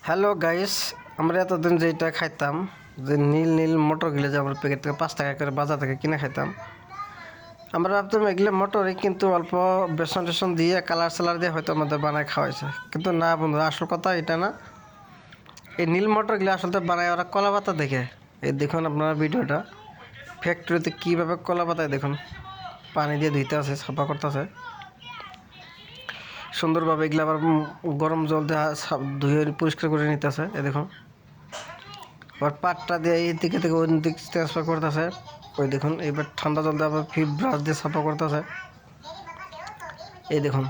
Hello guys, আমরা এতদিন যেটা খাইতাম যে নীল নীল মটরগুলো যে আমরা প্যাকেট থেকে 5 টাকা করে বাজার থেকে কিনে খাইতাম, আমরা ভাবতাম এগুলো মটরই, কিন্তু অল্প বেসন টেসন দিয়ে কালার সালার দিয়ে হয়তো আমাদের বানায় খাওয়াইছে। কিন্তু না বন্ধু, আসল কথা এটা না। এই নীল মটরগুলো আসলে বানায় ওরা কলা পাতা দেখে। এই দেখুন আপনারা ভিডিওটা, ফ্যাক্টরিতে কীভাবে কলা পাতায় দেখুন পানি দিয়ে ধুইতে আছে, সাফা করতেছে সুন্দরভাবে। এগুলো আবার গরম জল দিয়ে ধুয়ে পরিষ্কার করে নিতেছে। এ দেখুন আবার পাটটা দিয়ে এই দিকে থেকে ওই দিক ট্রান্সফার করতেছে। ওই দেখুন এবার ঠান্ডা জল দিয়ে আবার ফির ব্রাশ দিয়ে সাফা করতেছে। এই দেখুন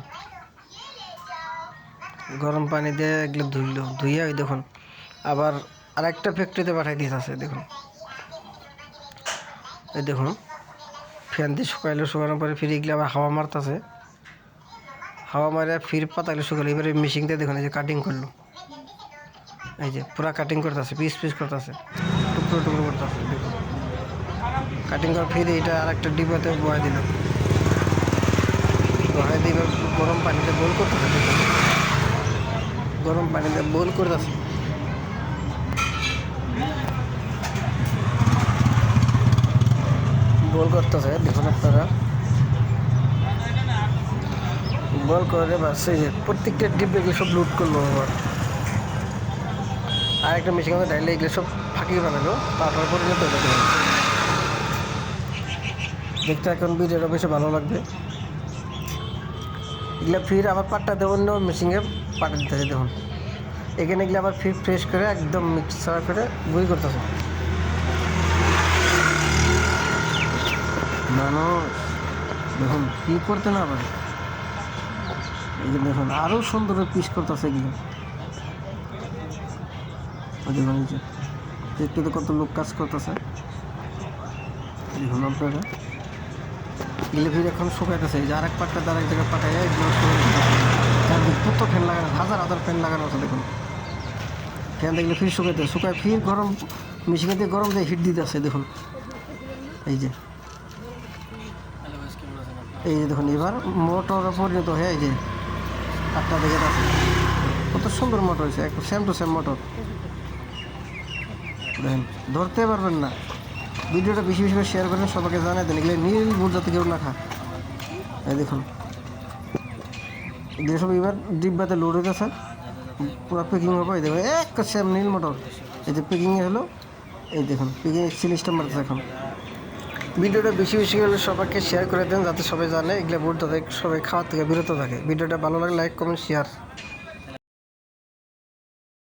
গরম পানি দিয়ে এগুলো ধুইয়া ওই দেখুন আবার আরেকটা ফ্যাক্টরিতে পাঠাই দিতেছে। দেখুন এই দেখুন ফ্যান দিয়ে শুকানোর পরে ফির এগুলো আবার হাওয়া মারতেছে। হাওয়া মারে ফির পাতাগুলো শুকালো। এবারে মেশিন দিয়ে দেখুন এই যে কাটিং করলো, এই যে পুরা কাটিং করতেছে, পিস পিস করতেছে, টুকরো টুকরো করতেছে। দেখুন কাটিং করে ফিরে এটা আর একটা ডিবাতে বয়ে দিল। বয়ে দিয়ে গরম পানিতে বোল করতেছে। দেখুন গরম পানিতে বোল করতেছে। বোল করতেছে দেখুন আপনারা, বল করে বাস এই যে প্রত্যেকটা ডিব্বাগুলো সব লুট করলো। আবার আরেকটা মেশিন আছে ডাইলে এগুলো সব ফাঁকি বানালো, তারপর পরিণত হয়ে যাবে। দেখতে এখন ভিডিওটা বেশি ভালো লাগবে। এগুলো ফির আবার পাটটা দেবো অন্য মেশিনে পাটা দিতেছে। দেখুন এখানে এগুলো আবার ফির ফ্রেশ করে একদম মিক্সার করে গুঁড়ি করতেছে। মানুষ দেখুন কী করতে না পারে। এই যে দেখুন আরও সুন্দর পিস করতেছে এগুলো। দেখুন এই যে দেখতে তো কত লোক কাজ করতেছে। দেখুন আপনারা এগুলো ফির এখন শুকাইতেছে। এই যে আরেক পাটটা আর এক জায়গায় পাঠায় এগুলো কত ফ্যান লাগানো, হাজার হাজার ফ্যান লাগানো আছে। দেখুন ফ্যান দেখলে ফির শুকায় ফির গরম মেশিনে দিয়ে গরম দিয়ে হিট দিতে আছে। দেখুন এই যে দেখুন এবার মোটর পরিণত হয়ে এই যে আটটা দেখে আছে। কত সুন্দর মোটর হয়েছে, একটু সেম টু সেম মোটর। দেখেন ধরতে পারবেন না। ভিডিওটা বেশি বেশি করে শেয়ার করেন, সবাইকে জানাই দেন এগুলো নীল বুট যাতে কেউ না খায়। এই দেখুন এগুলো সব এবার ডিব্বাতে লোড হইতেছে, পুরো প্যাকিং হবে। এই দেখুন এক সেম নীল মোটর। এই যে প্যাকিংয়ে হলো, এই দেখুন প্যাকিং সিলিস্টার মারতেছে। এখন ভিডিওটা বেশি বেশি করে সবাইকে শেয়ার করে দেন, যাতে সবাই জানে এগুলো বুট যাতে সবাই খাওয়ার থেকে বিরত থাকে। ভিডিওটা ভালো লাগে লাইক কমেন্ট শেয়ার।